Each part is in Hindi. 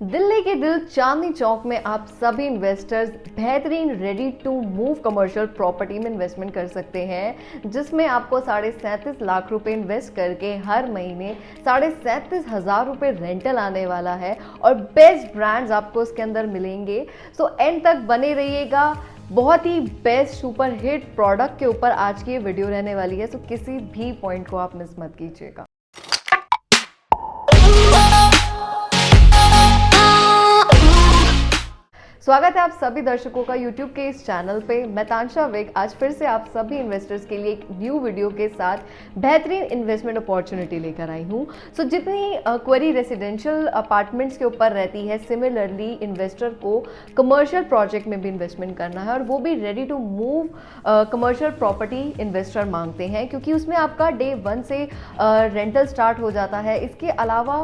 दिल्ली के दिल चांदनी चौक में आप सभी इन्वेस्टर्स बेहतरीन ready to move commercial property में इन्वेस्टमेंट कर सकते हैं, जिसमें आपको 37.5 लाख रुपए इन्वेस्ट करके हर महीने 37,500 रुपए रेंटल आने वाला है और बेस्ट ब्रांड्स आपको उसके अंदर मिलेंगे। सो एंड तक बने रहिएगा। बहुत ही बेस्ट सुपर हिट प्रोडक्ट के ऊपर आज की ये वीडियो रहने वाली है, सो किसी भी पॉइंट को आप मिस मत कीजिएगा। स्वागत है आप सभी दर्शकों का YouTube के इस चैनल पे। मैं तांशा वेग आज फिर से आप सभी इन्वेस्टर्स के लिए एक न्यू वीडियो के साथ बेहतरीन इन्वेस्टमेंट अपॉर्चुनिटी लेकर आई हूँ। सो जितनी क्वेरी रेजिडेंशियल अपार्टमेंट्स के ऊपर रहती है, सिमिलरली इन्वेस्टर को कमर्शियल प्रोजेक्ट में भी इन्वेस्टमेंट करना है और वो भी ready to move commercial property investor मांगते हैं, क्योंकि उसमें आपका डे 1 से रेंटल स्टार्ट हो जाता है। इसके अलावा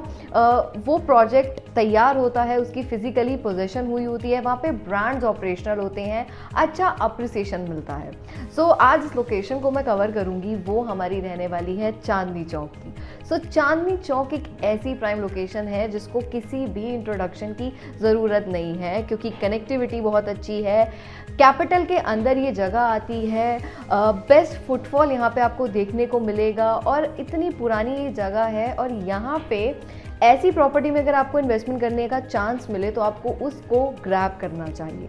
वो प्रोजेक्ट तैयार होता है, उसकी फिजिकली पोजेशन हुई होती है, वहाँ पे ब्रांड्स ऑपरेशनल होते हैं, अच्छा अप्रिसिएशन मिलता है। सो आज इस लोकेशन को मैं कवर करूंगी, वो हमारी रहने वाली है चांदनी चौक की। सो चांदनी चौक एक ऐसी प्राइम लोकेशन है जिसको किसी भी इंट्रोडक्शन की ज़रूरत नहीं है, क्योंकि कनेक्टिविटी बहुत अच्छी है। कैपिटल के अंदर ये जगह आती है, बेस्ट फुटफॉल यहाँ पे आपको देखने को मिलेगा और इतनी पुरानी ये जगह है। और यहाँ पे ऐसी प्रॉपर्टी में अगर आपको इन्वेस्टमेंट करने का चांस मिले तो आपको उसको ग्रैब करना चाहिए।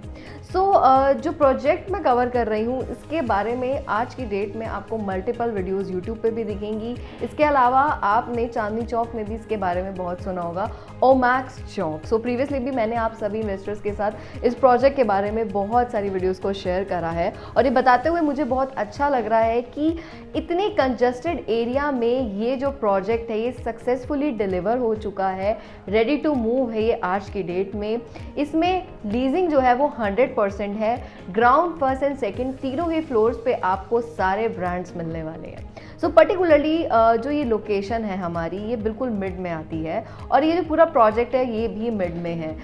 जो प्रोजेक्ट मैं कवर कर रही हूँ इसके बारे में आज की डेट में आपको मल्टीपल वीडियोस यूट्यूब पे भी दिखेंगी। इसके अलावा आपने चांदनी चौक में भी इसके बारे में बहुत सुना होगा, ओमैक्स चौक। प्रीवियसली भी मैंने आप सभी इन्वेस्टर्स के साथ इस प्रोजेक्ट के बारे में बहुत सारी वीडियोज़ को शेयर करा है और ये बताते हुए मुझे बहुत अच्छा लग रहा है कि इतने कंजस्टेड एरिया में ये जो प्रोजेक्ट है ये सक्सेसफुली डिलीवर हो चुका है, रेडी टू मूव है ये आज की डेट में। इसमें लीजिंग जो है वो 100% है। ग्राउंड, फर्स्ट एंड सेकंड तीनों ही फ्लोर्स पे आपको सारे ब्रांड्स मिलने वाले हैं। पर्टिकुलरली जो ये लोकेशन है हमारी, ये बिल्कुल मिड में आती है और ये जो पूरा प्रोजेक्ट है ये भी मिड में है।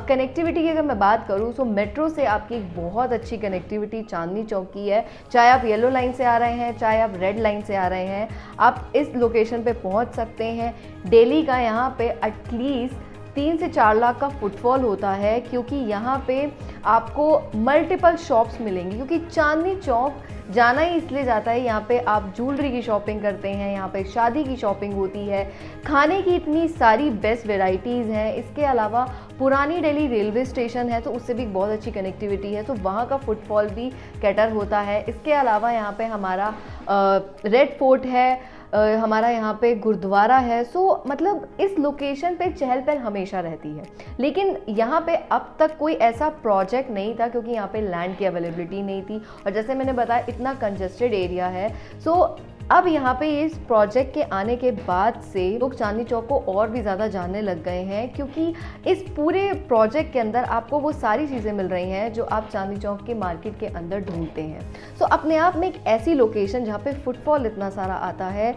कनेक्टिविटी की अगर मैं बात करूँ मेट्रो से आपकी एक बहुत अच्छी कनेक्टिविटी चांदनी चौक की है। चाहे आप येलो लाइन से आ रहे हैं, चाहे आप रेड लाइन से आ रहे हैं, आप इस लोकेशन पे पहुंच सकते हैं। डेली का यहाँ पे एटलीस्ट 3 से 4 लाख का फुटफॉल होता है, क्योंकि यहाँ पे आपको मल्टीपल शॉप्स मिलेंगी। क्योंकि चांदनी चौक जाना ही इसलिए जाता है, यहाँ पे आप ज्वेलरी की शॉपिंग करते हैं, यहाँ पे शादी की शॉपिंग होती है, खाने की इतनी सारी बेस्ट वेराइटीज़ हैं। इसके अलावा पुरानी दिल्ली रेलवे स्टेशन है तो उससे भी बहुत अच्छी कनेक्टिविटी है, तो वहाँ का फुटफॉल भी कैटर होता है। इसके अलावा यहाँ पे हमारा रेड फोर्ट है, हमारा यहाँ पे गुरुद्वारा है। मतलब इस लोकेशन पे चहल पहल हमेशा रहती है। लेकिन यहाँ पे अब तक कोई ऐसा प्रोजेक्ट नहीं था, क्योंकि यहाँ पे लैंड की अवेलेबिलिटी नहीं थी और जैसे मैंने बताया इतना कंजस्टेड एरिया है। अब यहाँ पे इस प्रोजेक्ट के आने के बाद से लोग चांदनी चौक को और भी ज़्यादा जानने लग गए हैं, क्योंकि इस पूरे प्रोजेक्ट के अंदर आपको वो सारी चीज़ें मिल रही हैं जो आप चांदनी चौक के मार्केट के अंदर ढूंढते हैं। अपने आप में एक ऐसी लोकेशन जहाँ पे फुटफॉल इतना सारा आता है,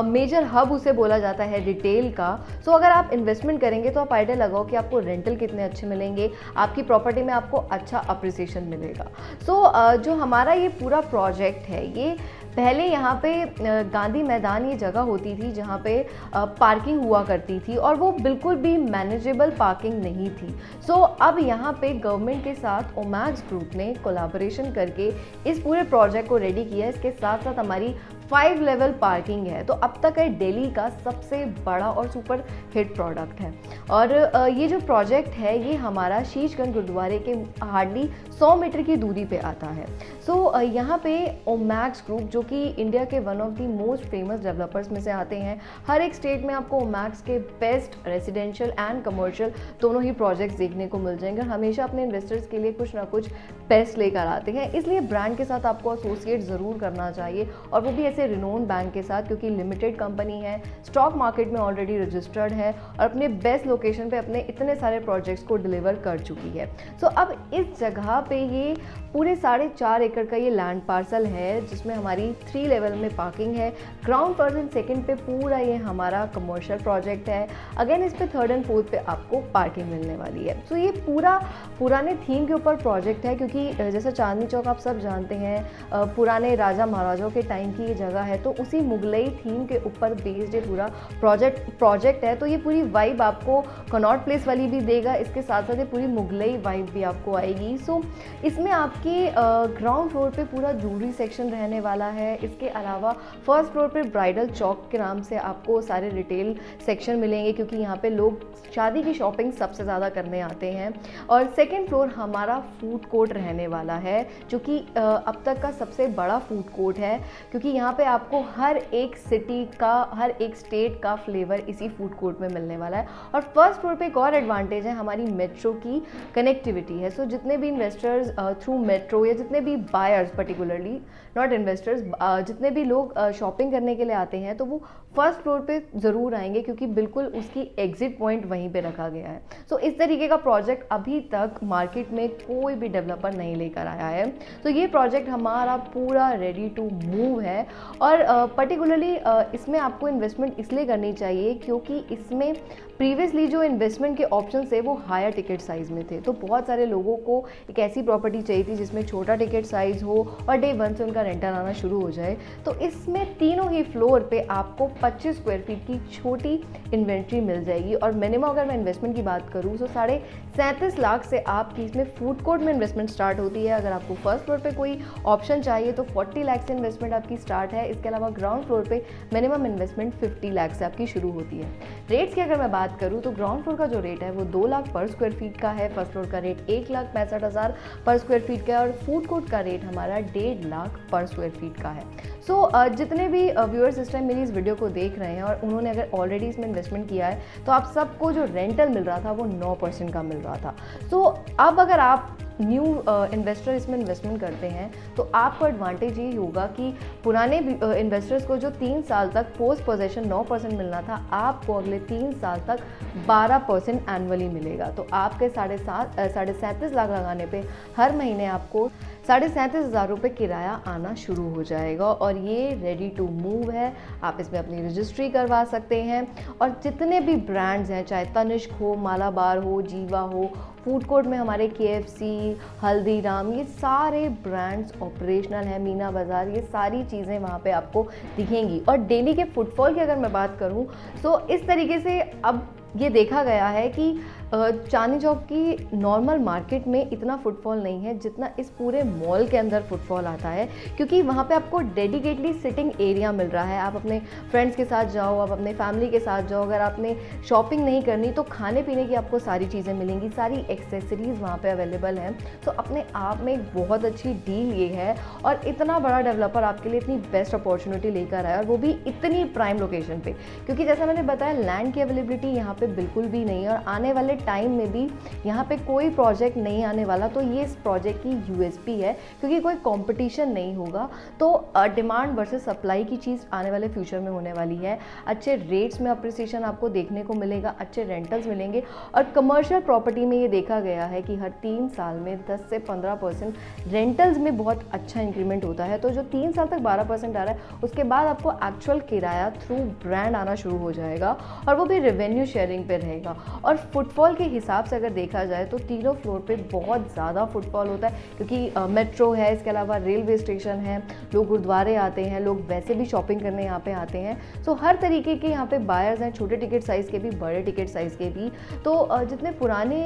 मेजर हब उसे बोला जाता है रिटेल का। अगर आप इन्वेस्टमेंट करेंगे तो आप आइडिया लगाओ कि आपको रेंटल कितने अच्छे मिलेंगे, आपकी प्रॉपर्टी में आपको अच्छा अप्रिसिएशन मिलेगा। जो हमारा ये पूरा प्रोजेक्ट है, ये पहले यहाँ पे गांधी मैदान ये जगह होती थी जहाँ पे पार्किंग हुआ करती थी और वो बिल्कुल भी मैनेजेबल पार्किंग नहीं थी। अब यहाँ पे गवर्नमेंट के साथ ओमैक्स ग्रुप ने कोलैबोरेशन करके इस पूरे प्रोजेक्ट को रेडी किया है। इसके साथ साथ हमारी 5 लेवल पार्किंग है, तो अब तक है दिल्ली का सबसे बड़ा और सुपर हिट प्रोडक्ट है। और ये जो प्रोजेक्ट है ये हमारा शीशगंज गुरुद्वारे के हार्डली 100 मीटर की दूरी पे आता है। यहाँ पे ओमैक्स ग्रुप, जो कि इंडिया के one of the most famous developers में से आते हैं, हर एक स्टेट में आपको ओमैक्स के बेस्ट रेजिडेंशियल एंड कमर्शियल दोनों ही प्रोजेक्ट्स देखने को मिल जाएंगे। हमेशा अपने इन्वेस्टर्स के लिए कुछ ना कुछ बेस्ट लेकर आते हैं, इसलिए ब्रांड के साथ आपको एसोसिएट ज़रूर करना चाहिए, और वो भी ऐसे रिनोन बैंक के साथ, क्योंकि लिमिटेड कंपनी है, स्टॉक मार्केट में ऑलरेडी रजिस्टर्ड है और अपने बेस्ट लोकेशन पे अपने इतने सारे प्रोजेक्ट्स को डिलीवर कर चुकी है। अब इस जगह पे ये पूरे 4.5 एकड़ का ये लैंड पार्सल है, जिसमें हमारी 3 लेवल में पार्किंग है। ग्राउंड, फर्स्ट एंड सेकंड पे पूरा ये हमारा कमर्शियल प्रोजेक्ट है। अगेन इस पे 3rd एंड 4th पे आपको पार्किंग मिलने वाली है। ये पूरा पुराने थीम के ऊपर प्रोजेक्ट है, क्योंकि जैसे चांदनी चौक आप सब जानते हैं, पुराने राजा महाराजाओं के टाइम की ये जगह जगह है, तो उसी मुगलई थीम के ऊपर बेस्ड ये पूरा प्रोजेक्ट है। तो ये पूरी वाइब आपको कनॉट प्लेस वाली भी देगा, इसके साथ साथ ये पूरी मुगलई वाइब भी आपको आएगी। सो इसमें आपके ग्राउंड फ्लोर पे पूरा ज्वेलरी सेक्शन रहने वाला है। इसके अलावा फर्स्ट फ्लोर पे ब्राइडल चौक के नाम से आपको सारे रिटेल सेक्शन मिलेंगे, क्योंकि यहाँ पे लोग शादी की शॉपिंग सबसे ज़्यादा करने आते हैं। और सेकेंड फ्लोर हमारा फूड कोर्ट रहने वाला है, जो कि अब तक का सबसे बड़ा फूड कोर्ट है, क्योंकि यहाँ पे आपको हर एक सिटी का, हर एक स्टेट का फ्लेवर इसी फूड कोर्ट में मिलने वाला है। और फर्स्ट फ्लोर पे एक और एडवांटेज है, हमारी मेट्रो की कनेक्टिविटी है। सो जितने भी इन्वेस्टर्स थ्रू मेट्रो, या जितने भी बायर्स, पर्टिकुलरली नॉट इन्वेस्टर्स, जितने भी लोग शॉपिंग करने के लिए आते हैं, तो वो फर्स्ट फ्लोर पे ज़रूर आएंगे, क्योंकि बिल्कुल उसकी एग्जिट पॉइंट वहीं पे रखा गया है। सो इस तरीके का प्रोजेक्ट अभी तक मार्केट में कोई भी डेवलपर नहीं लेकर आया है। तो ये प्रोजेक्ट हमारा पूरा रेडी टू मूव है। और पर्टिकुलरली इसमें आपको इन्वेस्टमेंट इसलिए करनी चाहिए क्योंकि इसमें प्रीवियसली जो इन्वेस्टमेंट के ऑप्शन थे वो हायर टिकट साइज़ में थे। तो बहुत सारे लोगों को एक ऐसी प्रॉपर्टी चाहिए थी जिसमें छोटा टिकट साइज़ हो और डे 1 से उनका रेंटल आना शुरू हो जाए। तो इसमें तीनों ही फ्लोर पे आपको 25 स्क्वायर फीट की छोटी इन्वेंट्री मिल जाएगी। और मिनिमम अगर मैं इन्वेस्टमेंट की बात करूँ तो 37.5 लाख से आपकी इसमें फूड कोर्ट में इन्वेस्टमेंट स्टार्ट होती है। अगर आपको फर्स्ट फ्लोर पे कोई ऑप्शन चाहिए तो 40 लाख से इन्वेस्टमेंट आपकी स्टार्ट है। इसके अलावा ग्राउंड फ्लोर पे मिनिमम इन्वेस्टमेंट 50 लाख से आपकी शुरू होती है। रेट्स की अगर मैं बात करूँ तो ग्राउंड फ्लोर का जो रेट है वो 2 लाख पर स्क्वायर फीट का है। फर्स्ट फ्लोर का रेट 1,65,000 पर स्क्वायर फीट का है। और फूड कोर्ट का रेट हमारा 1.5 लाख पर स्क्वायर फीट का है। सो जितने भी व्यूअर्स इस टाइम मेरी इस वीडियो को देख रहे हैं और उन्होंने अगर ऑलरेडी इसमें इन्वेस्टमेंट किया है, तो आप सबको जो रेंटल मिल रहा था वो 9% का मिल रहा था। सो अब अगर आप न्यू इन्वेस्टर इसमें इन्वेस्टमेंट करते हैं तो आपको एडवांटेज ये होगा कि पुराने इन्वेस्टर्स को जो 3 साल तक पोस्ट पोजेशन 9% मिलना था, आपको अगले 3 साल तक 12% एनुअली मिलेगा। तो आपके 37.5 लाख लगाने पे हर महीने आपको 37,500 रुपये किराया आना शुरू हो जाएगा। और ये रेडी टू मूव है, आप इसमें अपनी रजिस्ट्री करवा सकते हैं। और जितने भी ब्रांड्स हैं, चाहे तनिष्क हो, मालाबार हो, जीवा हो, फूड कोर्ट में हमारे KFC, हल्दीराम, ये सारे ब्रांड्स ऑपरेशनल हैं, मीना बाज़ार, ये सारी चीज़ें वहाँ पे आपको दिखेंगी। और डेली के फुटफॉल की अगर मैं बात करूँ तो इस तरीके से अब ये देखा गया है कि चांदनी चौक की नॉर्मल मार्केट में इतना फुटफॉल नहीं है जितना इस पूरे मॉल के अंदर फुटफॉल आता है, क्योंकि वहाँ पे आपको डेडिकेटली सिटिंग एरिया मिल रहा है। आप अपने फ्रेंड्स के साथ जाओ, आप अपने फैमिली के साथ जाओ, अगर आपने शॉपिंग नहीं करनी तो खाने पीने की आपको सारी चीज़ें मिलेंगी, सारी एक्सेसरीज़ वहाँ पे अवेलेबल हैं। तो अपने आप में एक बहुत अच्छी डील ये है। और इतना बड़ा डेवलपर आपके लिए इतनी बेस्ट अपॉर्चुनिटी लेकर आया, और वो भी इतनी प्राइम लोकेशन पे, क्योंकि जैसा मैंने बताया लैंड की अवेलेबिलिटी यहाँ पे बिल्कुल भी नहीं है। और आने वाले टाइम में भी यहाँ पे कोई प्रोजेक्ट नहीं आने वाला। तो ये इस प्रोजेक्ट की USP है, क्योंकि कोई कंपटीशन नहीं होगा। तो डिमांड वर्सेस सप्लाई की चीज़ आने वाले फ्यूचर में होने वाली है। अच्छे रेट्स में अप्रिसिएशन आपको देखने को मिलेगा, अच्छे रेंटल्स मिलेंगे। और कमर्शियल प्रॉपर्टी में ये देखा गया है कि हर 3 साल में 10 से 15% रेंटल्स में बहुत अच्छा इंक्रीमेंट होता है। तो जो 3 साल तक 12% आ रहा है, उसके बाद आपको एक्चुअल किराया थ्रू ब्रांड आना शुरू हो जाएगा, और वो भी रेवेन्यू शेयरिंग पे रहेगा। और फुटफॉल के हिसाब से अगर देखा जाए तो तीनों फ्लोर पे बहुत ज़्यादा फुटफॉल होता है, क्योंकि मेट्रो है, इसके अलावा रेलवे स्टेशन है, लोग गुरुद्वारे आते हैं, लोग वैसे भी शॉपिंग करने यहाँ पे आते हैं। सो हर तरीके के यहाँ पे बायर्स हैं, छोटे टिकट साइज़ के भी, बड़े टिकट साइज़ के भी। तो जितने पुराने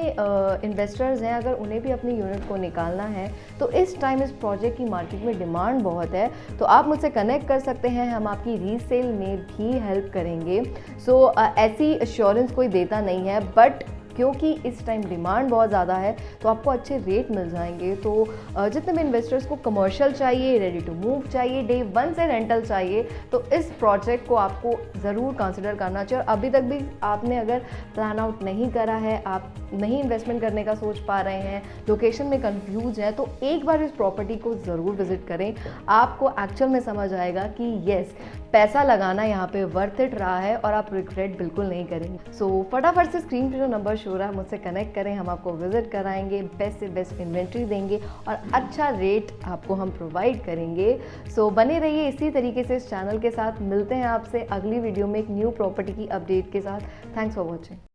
इन्वेस्टर्स हैं, अगर उन्हें भी अपनी यूनिट को निकालना है तो इस टाइम इस प्रोजेक्ट की मार्केट में डिमांड बहुत है। तो आप मुझसे कनेक्ट कर सकते हैं, हम आपकी रीसेल में भी हेल्प करेंगे। सो ऐसी एश्योरेंस कोई देता नहीं है, बट क्योंकि इस टाइम डिमांड बहुत ज़्यादा है तो आपको अच्छे रेट मिल जाएंगे। तो जितने भी इन्वेस्टर्स को कमर्शियल चाहिए, रेडी टू मूव चाहिए, डे 1 से रेंटल चाहिए, तो इस प्रोजेक्ट को आपको ज़रूर कंसिडर करना चाहिए। और अभी तक भी आपने अगर प्लान आउट नहीं करा है, आप नहीं इन्वेस्टमेंट करने का सोच पा रहे हैं, लोकेशन में कंफ्यूज है, तो एक बार इस प्रॉपर्टी को ज़रूर विजिट करें। आपको एक्चुअल में समझ आएगा कि येस, पैसा लगाना यहाँ पे वर्थ इट रहा है और आप रिग्रेट बिल्कुल नहीं करेंगे। सो फटाफट से स्क्रीन पे जो नंबर शो रहा है मुझसे कनेक्ट करें, हम आपको विजिट कराएंगे, बेस्ट से बेस्ट इन्वेंट्री देंगे और अच्छा रेट आपको हम प्रोवाइड करेंगे। सो बने रहिए इसी तरीके से इस चैनल के साथ। मिलते हैं आपसे अगली वीडियो में एक न्यू प्रॉपर्टी की अपडेट के साथ। Thanks for watching.